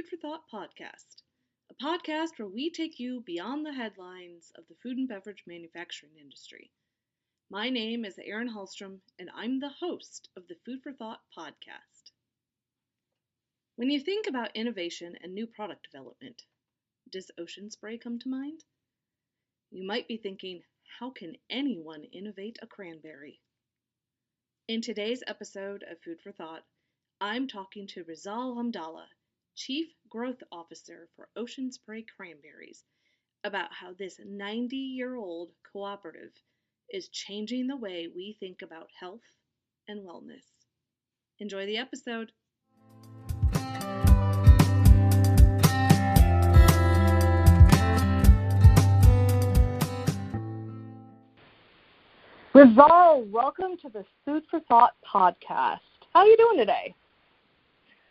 Food for Thought podcast, a podcast where we take you beyond the headlines of the food and beverage manufacturing industry. My name is Erin Hallstrom, and I'm the host of the Food for Thought podcast. When you think about innovation and new product development, does Ocean Spray come to mind? You might be thinking, how can anyone innovate a cranberry? In today's episode of Food for Thought, I'm talking to Rizal Hamdallah, Chief Growth Officer for Ocean Spray Cranberries, about how this 90-year-old cooperative is changing the way we think about health and wellness. Enjoy the episode. Rizal, welcome to the Food for Thought podcast. How are you doing today?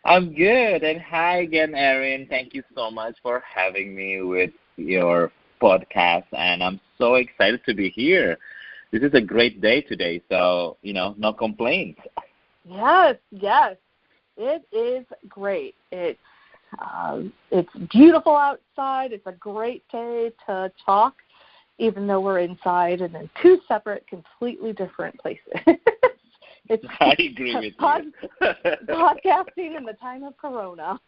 I'm good, and hi again, Erin. Thank you so much for having me with your podcast, and I'm so excited to be here. This is a great day today, so, no complaints. Yes, it is great. It's beautiful outside. It's a great day to talk, even though we're inside and in two separate, completely different places. I agree with you. Podcasting in the time of Corona.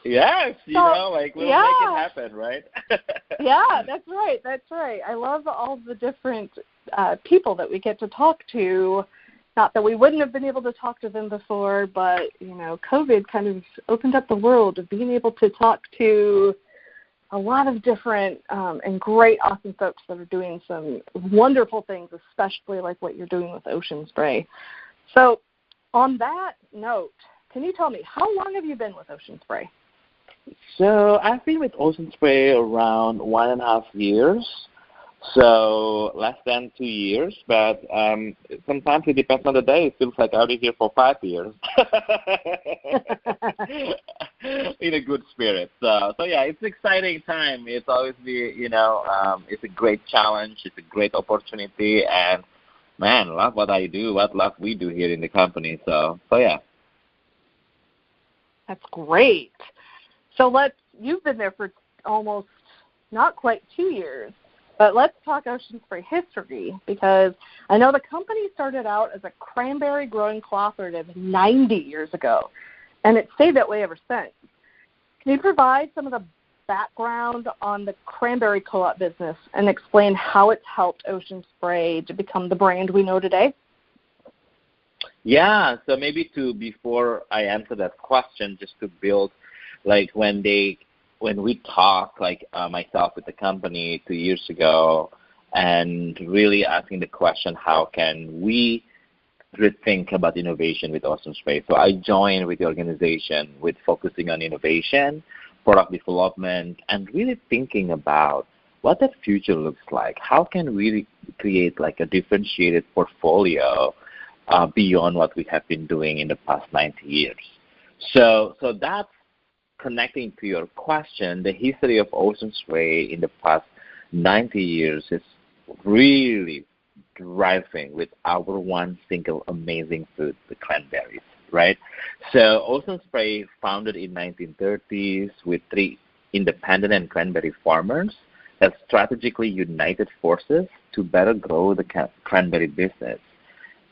Yes, we'll make it happen, right? Yeah, that's right. I love all the different people that we get to talk to. Not that we wouldn't have been able to talk to them before, but, COVID kind of opened up the world of being able to talk to a lot of different and great, awesome folks that are doing some wonderful things, especially like what you're doing with Ocean Spray. So on that note, can you tell me, how long have you been with Ocean Spray? So I've been with Ocean Spray around 1.5 years, so less than 2 years, but sometimes it depends on the day. It feels like I'll be here for 5 years. In a good spirit. So yeah, it's an exciting time. It's always it's a great challenge. It's a great opportunity, and man, love what I do, love we do here in the company. So yeah. That's great. So you've been there for almost not quite 2 years, but let's talk Ocean Spray history, because I know the company started out as a cranberry growing cooperative 90 years ago, and it's stayed that way ever since. Can you provide some of the background on the cranberry co-op business and explain how it's helped Ocean Spray to become the brand we know today? Yeah, so maybe before I answer that question, just to build, like when we talk, myself with the company 2 years ago, and really asking the question, how can we rethink about innovation with Ocean Spray? So I joined with the organization with focusing on innovation, product development, and really thinking about what that future looks like. How can we create like a differentiated portfolio beyond what we have been doing in the past 90 years? So that's connecting to your question. The history of Ocean Spray in the past 90 years is really thriving with our one single amazing food, the cranberries, right? So Ocean Spray, founded in 1930s with 3 independent and cranberry farmers that strategically united forces to better grow the cranberry business.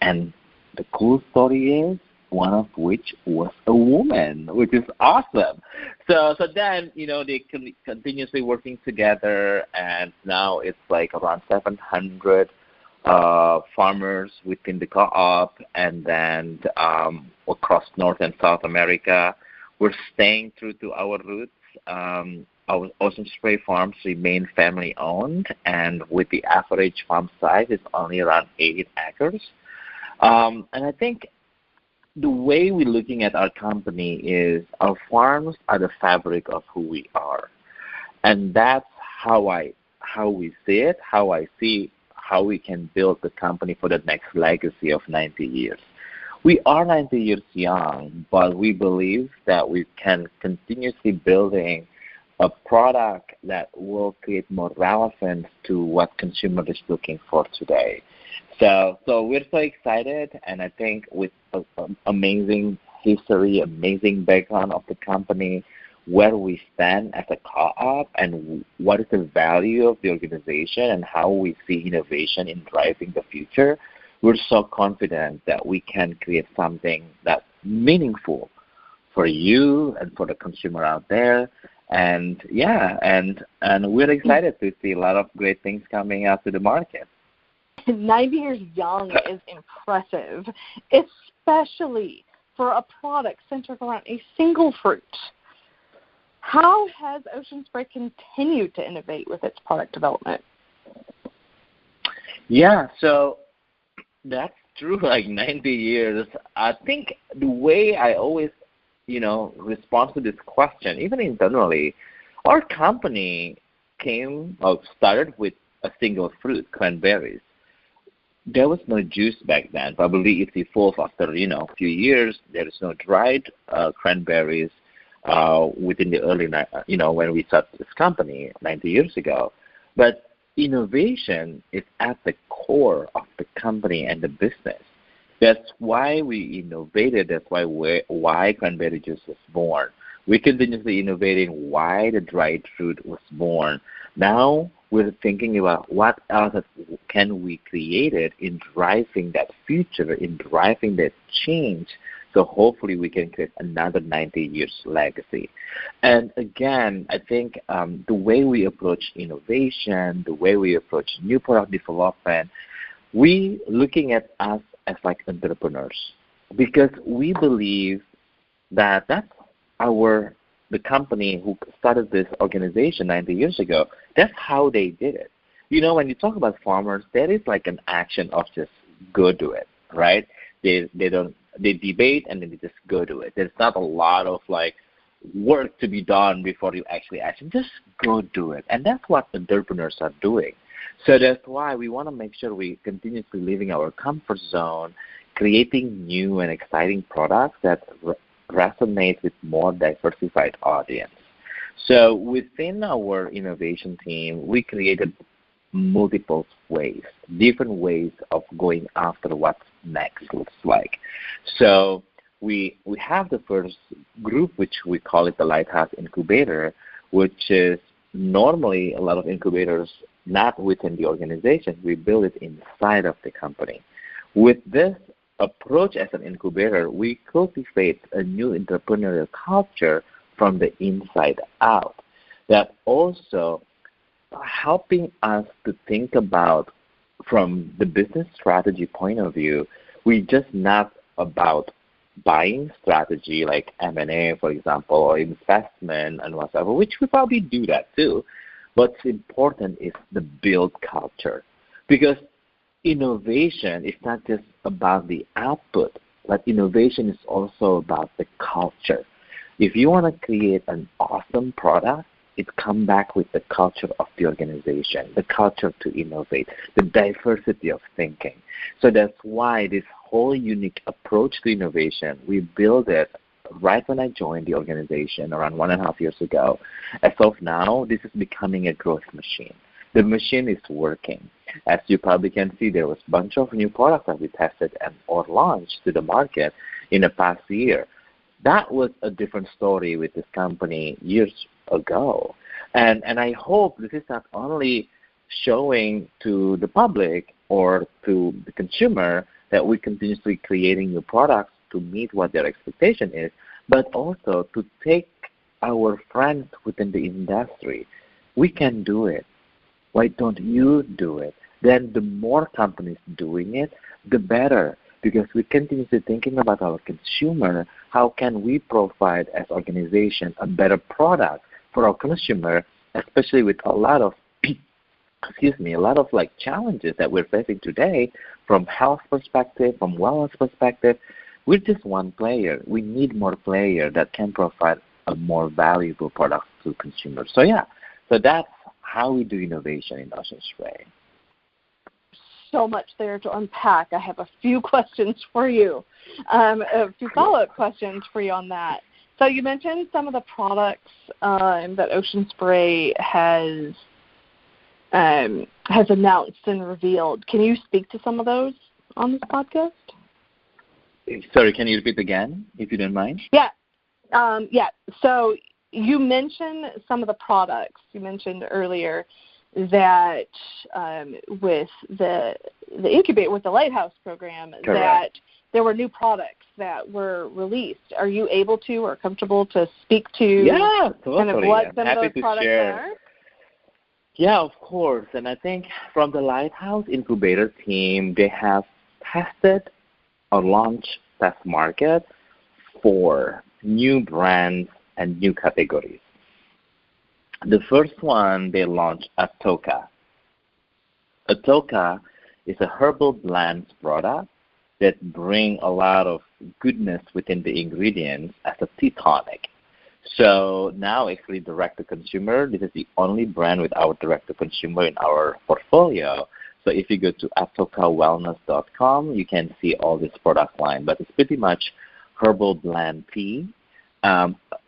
And the cool story is, one of which was a woman, which is awesome. So then, they continuously working together, and now it's like around 700 farmers within the co-op, and then across North and South America. We're staying true to our roots. Our Ocean Spray farms remain family-owned, and with the average farm size, it's only around 8 acres. And I think the way we're looking at our company is our farms are the fabric of who we are. And that's how we see it, how I see how we can build the company for the next legacy of 90 years. We are 90 years young, but we believe that we can continuously building a product that will create more relevance to what consumer is looking for today. So we're so excited, and I think with amazing history, amazing background of the company, where we stand as a co-op, and what is the value of the organization and how we see innovation in driving the future, we're so confident that we can create something that's meaningful for you and for the consumer out there. And we're excited to see a lot of great things coming out to the market. 90 years young is impressive, especially for a product centered around a single fruit. How has Ocean Spray continued to innovate with its product development? Yeah, so that's true, like 90 years. I think the way I always, respond to this question, even internally, our company started with a single fruit, cranberries. There was no juice back then. Probably it evolved after, a few years. There is no dried cranberries within the early, when we started this company 90 years ago. But innovation is at the core of the company and the business. That's why we innovated. That's why cranberry juice was born. We continuously innovating why the dried fruit was born. Now we're thinking about what else can we create it in driving that future, in driving that change. So hopefully we can create another 90 years legacy. And again, I think the way we approach innovation, the way we approach new product development, we looking at us as like entrepreneurs, because we believe that that's the company who started this organization 90 years ago, that's how they did it. When you talk about farmers, there is like an action of just go do it, right? They debate and then they just go do it. There's not a lot of like work to be done before you actually action. Just go do it. And that's what entrepreneurs are doing. So that's why we want to make sure we continuously leaving our comfort zone, creating new and exciting products that resonate with more diversified audience. So within our innovation team, we created multiple ways, different ways of going after what next looks like. So we have the first group, which we call it the Lighthouse Incubator, which is normally a lot of incubators not within the organization. We build it inside of the company. With this approach as an incubator, we cultivate a new entrepreneurial culture from the inside out that also helping us to think about from the business strategy point of view. We just not about buying strategy like M&A, for example, or investment and whatever, which we probably do that too. What's important is the build culture, because innovation is not just about the output, but innovation is also about the culture. If you want to create an awesome product, it comes back with the culture of the organization, the culture to innovate, the diversity of thinking. So that's why this whole unique approach to innovation, we built it right when I joined the organization around 1.5 years ago. As of now, this is becoming a growth machine. The machine is working. As you probably can see, there was a bunch of new products that we tested or launched to the market in the past year. That was a different story with this company years ago. And I hope this is not only showing to the public or to the consumer that we continuously creating new products to meet what their expectation is, but also to take our friends within the industry. We can do it. Why don't you do it? Then the more companies doing it, the better, because we continuously thinking about our consumer. How can we provide as organization a better product for our consumer, especially with a lot of like challenges that we're facing today from health perspective, from wellness perspective. We're just one player. We need more players that can provide a more valuable product to consumers. So that's how we do innovation in Ocean Spray. So much there to unpack. I have a few questions for you, a few follow-up questions for you on that. So you mentioned some of the products that Ocean Spray has announced and revealed. Can you speak to some of those on this podcast? Sorry, can you repeat again, if you don't mind? Yeah. Yeah. So you mentioned some of the products. You mentioned earlier that with the incubate with the Lighthouse program, Correct. that there were new products that were released. Are you able to or comfortable to speak to Yeah, totally. kind of what I'm some happy of those to products share. are? Yeah, of course. And I think from the Lighthouse incubator team, they have tested or launched test market for new brands and new categories. The first one they launched, Atoka. Atoka is a herbal blends product that bring a lot of goodness within the ingredients as a tea tonic. So now actually direct-to-consumer, this is the only brand with our direct-to-consumer in our portfolio. So if you go to atokawellness.com, you can see all this product line. But it's pretty much herbal blend tea.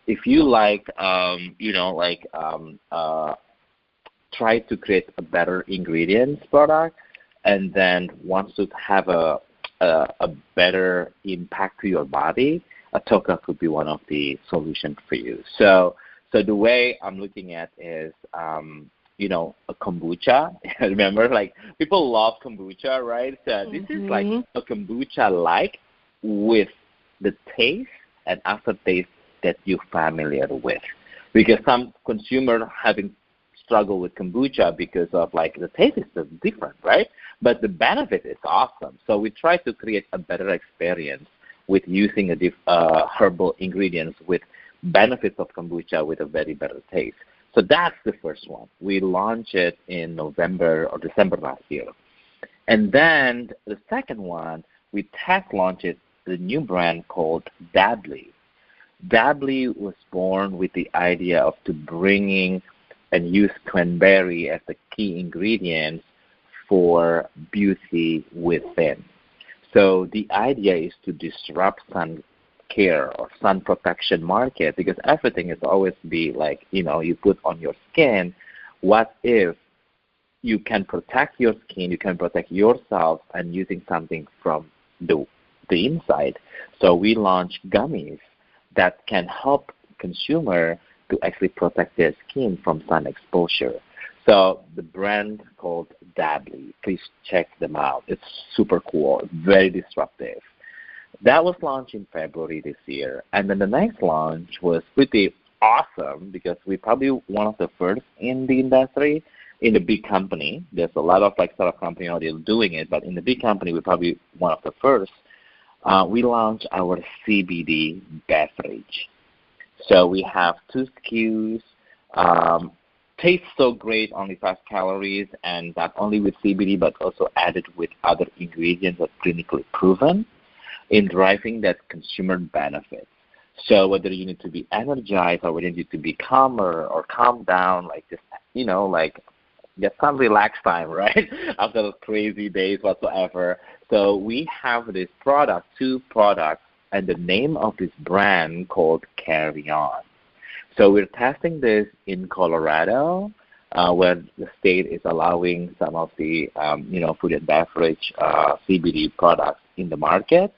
If you try to create a better ingredients product and then wants to have a better impact to your body, Atoka could be one of the solutions for you. So the way I'm looking at is, a kombucha. Remember, like people love kombucha, right? So this is like a kombucha-like with the taste and aftertaste that you're familiar with. Because some consumers having struggle with kombucha because of like the taste is just different, right? But the benefit is awesome. So we try to create a better experience with using herbal ingredients with benefits of kombucha with a very better taste. So that's the first one. We launched it in November or December last year. And then the second one, we test launched it, the new brand called Dably. Dably was born with the idea of to bringing and use cranberry as the key ingredients for beauty within. So the idea is to disrupt sun care or sun protection market, because everything is always be like, you put on your skin. What if you can protect your skin, you can protect yourself and using something from the inside? So we launched gummies that can help consumer to actually protect their skin from sun exposure. So the brand called Dably, please check them out. It's super cool, very disruptive. That was launched in February this year. And then the next launch was pretty awesome because we're probably one of the first in the industry, in a big company. There's a lot of startup companies already doing it, but in the big company, we're probably one of the first. We launched our CBD beverage. So we have 2 SKUs. Tastes so great, only 5 calories, and not only with CBD, but also added with other ingredients that are clinically proven in driving that consumer benefits. So whether you need to be energized or whether you need to be calmer or calm down, get some relaxed time, right? After those crazy days whatsoever. So we have this product, 2 products, and the name of this brand called Carry On. So we're testing this in Colorado, where the state is allowing some of the, food and beverage CBD products in the market.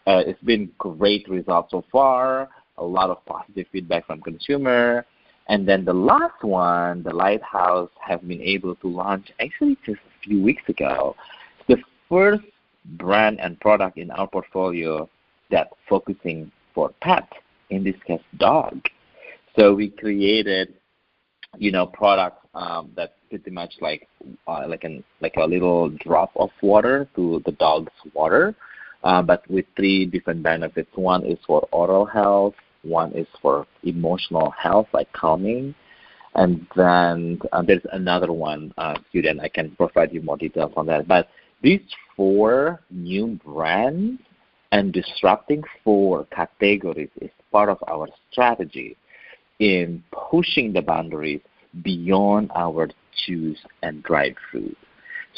It's been great results so far, a lot of positive feedback from consumer. And then the last one, the Lighthouse have been able to launch actually just a few weeks ago. It's the first brand and product in our portfolio that focusing for pet, in this case dog. So we created, products that pretty much like a little drop of water to the dog's water, but with 3 different benefits. One is for oral health, one is for emotional health, like calming, and then there's another one, student. I can provide you more details on that. But these 4 new brands and disrupting 4 categories is part of our strategy in pushing the boundaries beyond our juice and dried fruit.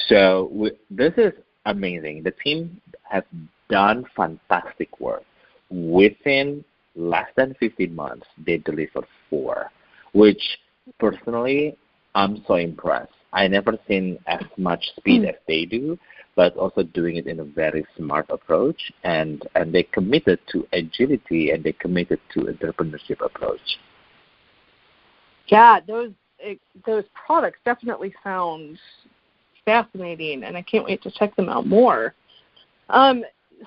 So this is amazing. The team has done fantastic work. Within less than 15 months, they delivered 4, which personally, I'm so impressed. I never seen as much speed as they do. but also doing it in a very smart approach. And they committed to agility, and they committed to entrepreneurship approach. Yeah, those products definitely sound fascinating, and I can't wait to check them out more.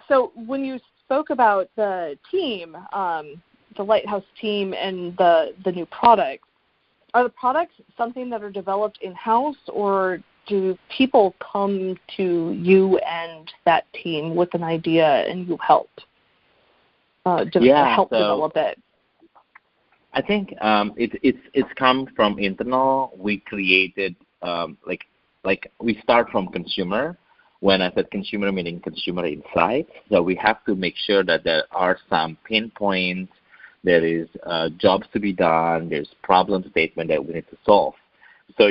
So when you spoke about the team, the Lighthouse team, and the new products, are the products something that are developed in-house, or do people come to you and that team with an idea and you help develop it? I think it's come from internal. We created like we start from consumer. When I said consumer, meaning consumer insights. So we have to make sure that there are some pinpoints. There is jobs to be done. There's problem statement that we need to solve. So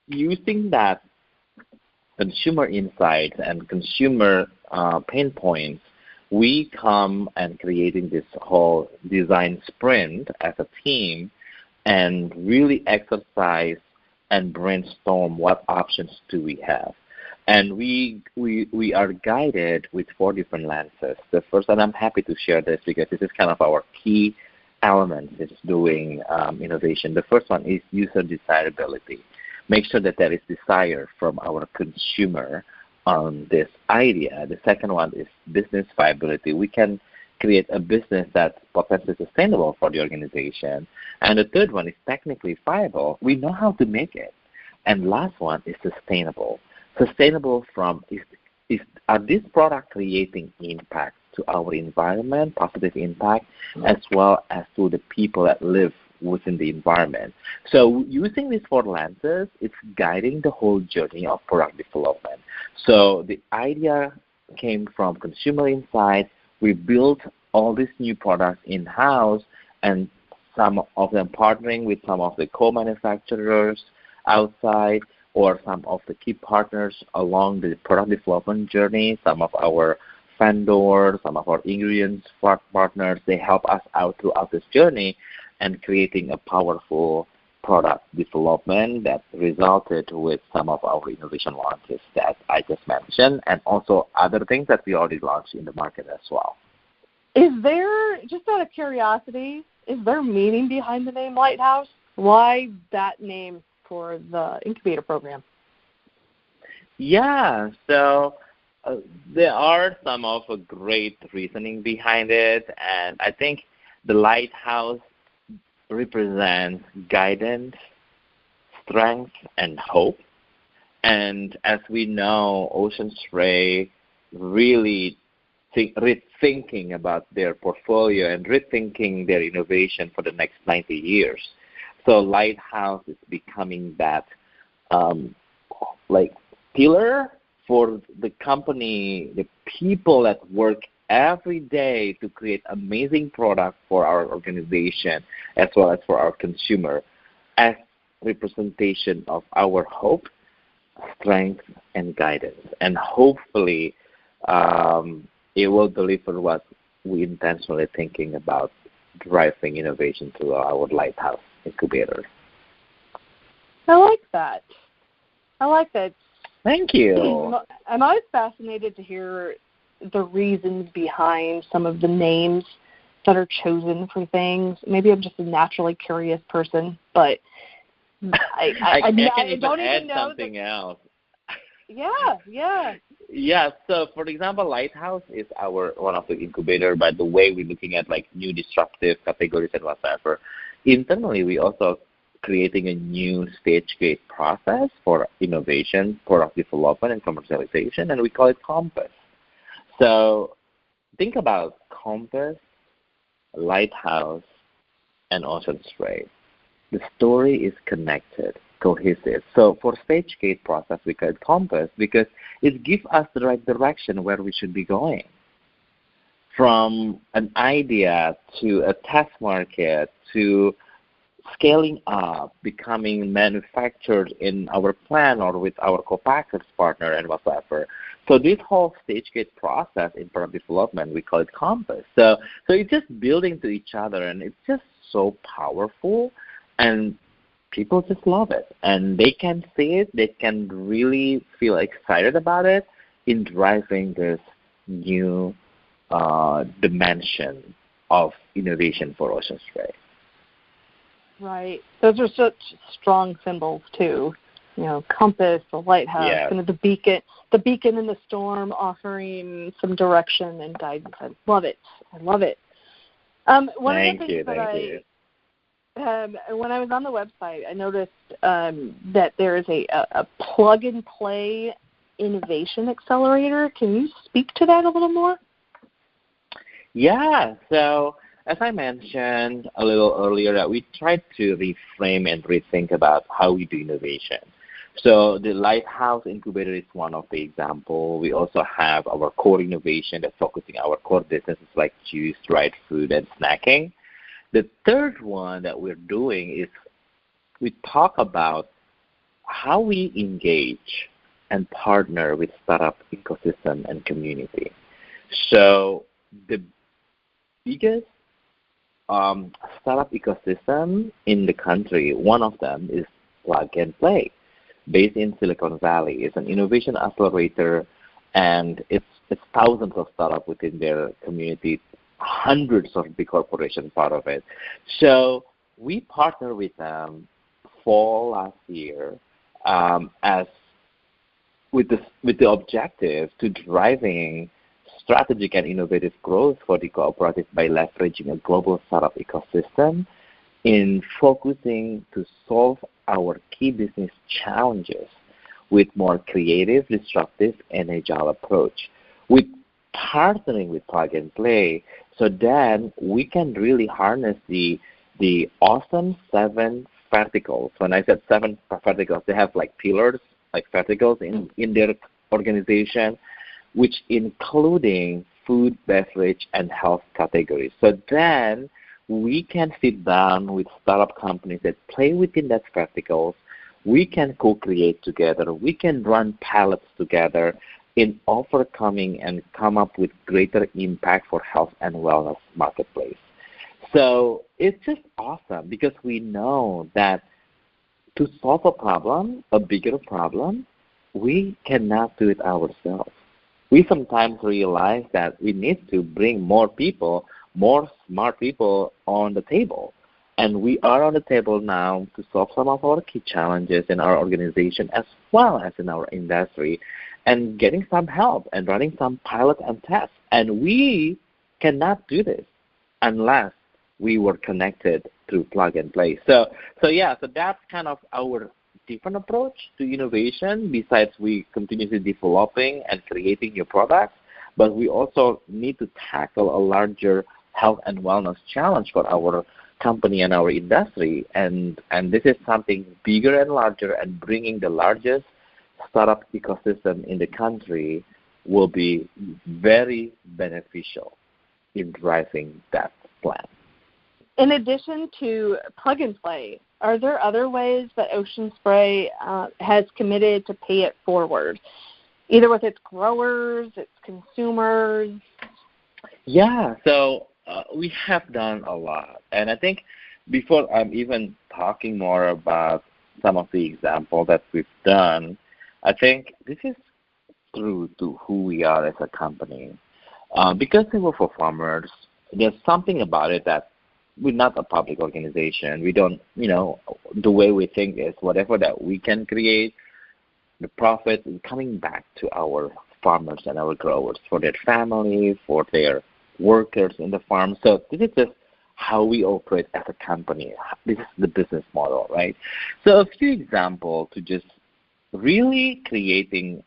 using that consumer insights and consumer pain points, we come and creating this whole design sprint as a team and really exercise and brainstorm what options do we have. And we are guided with 4 different lenses. The first, and I'm happy to share this because this is kind of our key element is doing innovation. The first one is user desirability. Make sure that there is desire from our consumer on this idea. The second one is business viability. We can create a business that's potentially sustainable for the organization. And the third one is technically viable. We know how to make it. And last one is sustainable. Sustainable from are these products creating impact to our environment, positive impact, as well as to the people that live within the environment. So using these 4 lenses, it's guiding the whole journey of product development. So the idea came from consumer insight. We built all these new products in-house, and some of them partnering with some of the co-manufacturers outside, or some of the key partners along the product development journey, some of our vendors, some of our ingredients partners. They help us out throughout this journey and creating a powerful product development that resulted with some of our innovation launches that I just mentioned, and also other things that we already launched in the market as well. Is there, just out of curiosity, is there meaning behind the name Lighthouse? Why that name for the incubator program? Yeah, so there are some of a great reasoning behind it, and I think the Lighthouse represents guidance, strength, and hope. And as we know, Ocean Spray really rethinking about their portfolio and rethinking their innovation for the next 90 years. So Lighthouse is becoming that pillar for the company, the people that work every day to create amazing products for our organization as well as for our consumer, as representation of our hope, strength, and guidance. And hopefully it will deliver what we intentionally thinking about driving innovation through our Lighthouse incubator. I like that. Thank you. I'm always fascinated to hear the reasons behind some of the names that are chosen for things. Maybe I'm just a naturally curious person, but I don't even know something else. Yeah. Yeah, so for example, Lighthouse is one of the incubator, by the way we're looking at like new disruptive categories and whatever. Internally, we also creating a new stage gate process for innovation, product development, and commercialization, and we call it Compass. So think about Compass, Lighthouse, and Ocean Spray. The story is connected, cohesive. So for stage gate process, we call it Compass because it gives us the right direction where we should be going. From an idea to a test market to scaling up, becoming manufactured in our plant or with our co-packers partner and whatever. So this whole stage gate process in product development, we call it Compass. So it's just building to each other, and it's just so powerful. And people just love it. And they can see it. They can really feel excited about it in driving this new dimension of innovation for Ocean Spray. Right. Those are such strong symbols, too. You know, compass, the lighthouse, kind of the beacon in the storm, offering some direction and guidance. I love it. Thank you. When I was on the website, I noticed that there is a plug-and-play innovation accelerator. Can you speak to that a little more? Yeah. So as I mentioned a little earlier, that we tried to reframe and rethink about how we do innovation. So the Lighthouse Incubator is one of the examples. We also have our core innovation that's focusing our core businesses like juice, dried food, and snacking. The third one that we're doing is we talk about how we engage and partner with startup ecosystem and community. So the biggest startup ecosystem in the country, one of them is Plug and Play, based in Silicon Valley. It's an innovation accelerator, and it's thousands of startups within their community, hundreds of big corporations part of it. So we partnered with them fall last year as with the objective to driving strategic and innovative growth for the cooperative by leveraging a global startup ecosystem in focusing to solve our key business challenges with more creative, disruptive, and agile approach. With partnering with Plug and Play, so then we can really harness the awesome 7 verticals. When I said 7 verticals, they have like pillars, like verticals in their organization, which including food, beverage, and health categories. So then we can sit down with startup companies that play within that verticals. We can co-create together. We can run pilots together in overcoming and come up with greater impact for health and wellness marketplace. So it's just awesome because we know that to solve a problem, a bigger problem, we cannot do it ourselves. We sometimes realize that we need to bring more people, more smart people on the table. And we are on the table now to solve some of our key challenges in our organization as well as in our industry and getting some help and running some pilot and tests. And we cannot do this unless we were connected through Plug and Play. So that's kind of our different approach to innovation. Besides we continuously developing and creating new products, but we also need to tackle a larger health and wellness challenge for our company and our industry. And this is something bigger and larger, and bringing the largest startup ecosystem in the country will be very beneficial in driving that plan. In addition to Plug and Play, are there other ways that Ocean Spray has committed to pay it forward, either with its growers, its consumers? Yeah, so we have done a lot. And I think before I'm even talking more about some of the examples that we've done, I think this is true to who we are as a company. Because we work for farmers, there's something about it that we're not a public organization. We don't, the way we think is whatever that we can create, the profit is coming back to our farmers and our growers, for their family, for their workers in the farm. So this is just how we operate as a company. This is the business model, right? So a few examples to just really creating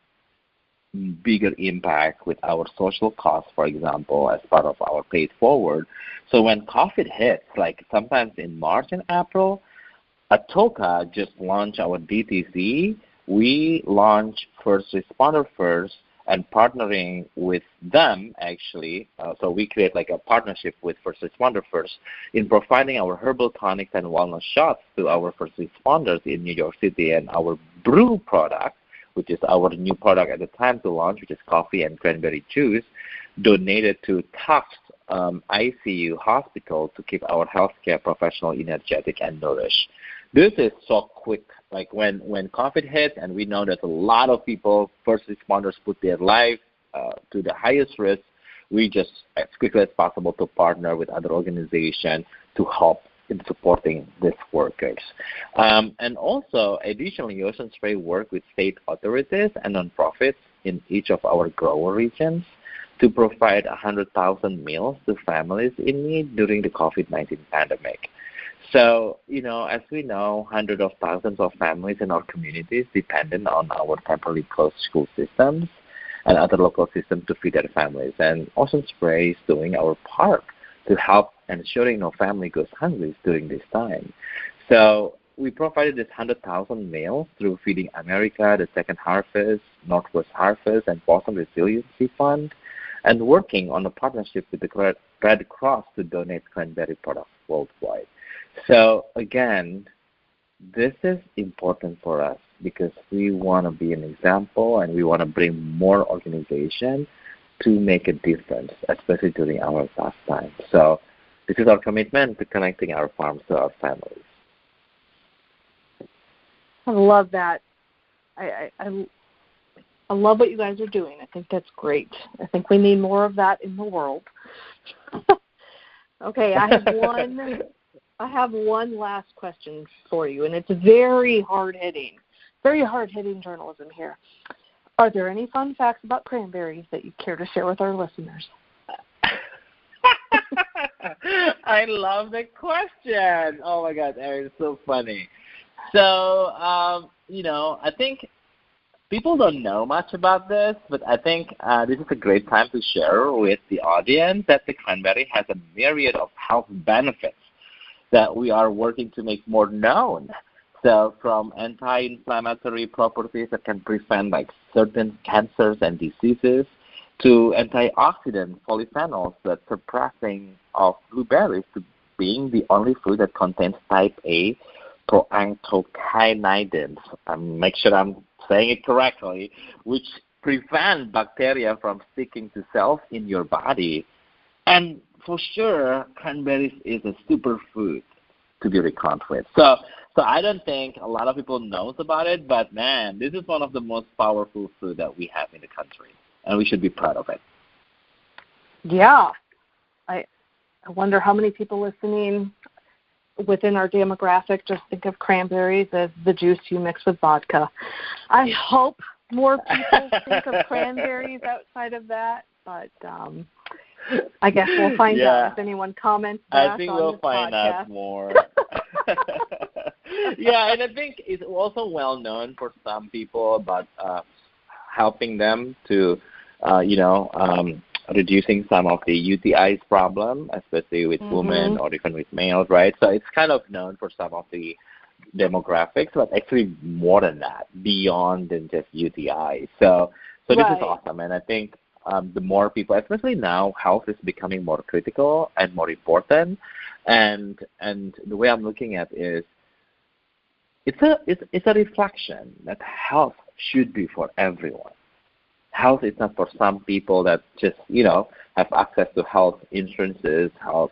bigger impact with our social costs, for example, as part of our Pay It Forward. So when COVID hits, like sometimes in March and April, Atoka just launched our DTC. We launched First Responder First and partnering with them, actually. So we create like a partnership with First Responder First in providing our herbal tonics and wellness shots to our first responders in New York City, and our brew product, which is our new product at the time to launch, which is coffee and cranberry juice, donated to Tufts ICU Hospital to keep our healthcare professional energetic and nourished. This is so quick. Like when COVID hit, and we know that a lot of people, first responders, put their life to the highest risk, we just, as quickly as possible, to partner with other organizations to help in supporting these workers. And also, additionally, Ocean Spray work with state authorities and nonprofits in each of our grower regions to provide 100,000 meals to families in need during the COVID-19 pandemic. So, as we know, hundreds of thousands of families in our communities dependent on our temporarily closed school systems and other local systems to feed their families. And Ocean Spray is doing our part to help ensuring no family goes hungry during this time. So we provided this 100,000 meals through Feeding America, the Second Harvest, Northwest Harvest, and Boston Resiliency Fund, and working on a partnership with the Red Cross to donate cranberry products worldwide. So again, this is important for us because we want to be an example and we want to bring more organizations to make a difference, especially during our tough time. So this is our commitment to connecting our farms to our families. I love that. I love what you guys are doing. I think that's great. I think we need more of that in the world. Okay, I have one last question for you, and it's very hard-hitting journalism here. Are there any fun facts about cranberries that you care to share with our listeners? I love the question. Oh, my God, Erin, it's so funny. So, I think people don't know much about this, but I think this is a great time to share with the audience that the cranberry has a myriad of health benefits that we are working to make more known. So from anti-inflammatory properties that can prevent like certain cancers and diseases to antioxidant polyphenols that suppressing of blueberries to being the only fruit that contains type A proanthocyanidins. Make sure I'm saying it correctly, which prevent bacteria from sticking to cells in your body. And for sure, cranberries is a superfood to be reckoned with. So I don't think a lot of people knows about it, but man, this is one of the most powerful food that we have in the country, and we should be proud of it. Yeah. I wonder how many people listening within our demographic just think of cranberries as the juice you mix with vodka. I hope more people think of cranberries outside of that, but I guess we'll find out if anyone comments back I think on we'll this find podcast. out more. Yeah, and I think it's also well known for some people about helping them to, reducing some of the UTIs problem, especially with women or even with males, right? So it's kind of known for some of the demographics, but actually more than that, beyond than just UTI. So this is awesome, and I think the more people, especially now, health is becoming more critical and more important. And the way I'm looking at it is, it's a reflection that health should be for everyone. Health is not for some people that just have access to health insurances, health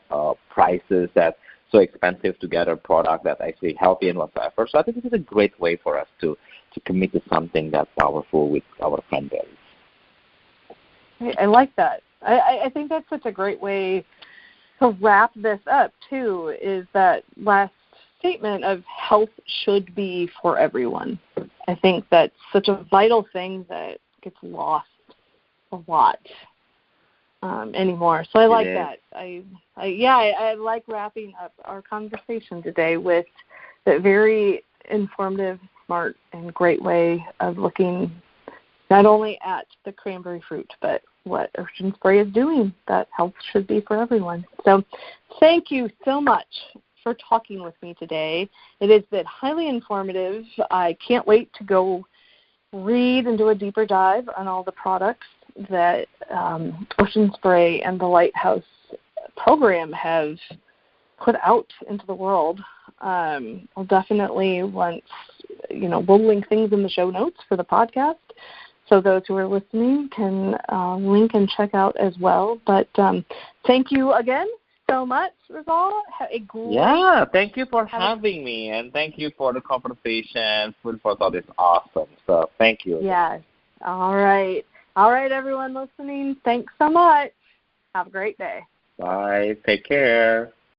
prices that so expensive to get a product that's actually healthy and whatsoever. So I think this is a great way for us to commit to something that's powerful with our cranberries. I like that. I think that's such a great way to wrap this up, too, is that last statement of health should be for everyone. I think that's such a vital thing that gets lost a lot anymore. So I like that. I like wrapping up our conversation today with that very informative, smart, and great way of looking not only at the cranberry fruit, but what Ocean Spray is doing, that health should be for everyone. So thank you so much for talking with me today. It has been highly informative. I can't wait to go read and do a deeper dive on all the products that Ocean Spray and the Lighthouse program have put out into the world. I'll definitely we'll link things in the show notes for the podcast, so those who are listening can link and check out as well. But thank you again so much, Rizal. Have a great Yeah, thank you for having me, and thank you for the conversation. Food for thought is awesome, so thank you. Yes. All right. All right, everyone listening, thanks so much. Have a great day. Bye. Take care.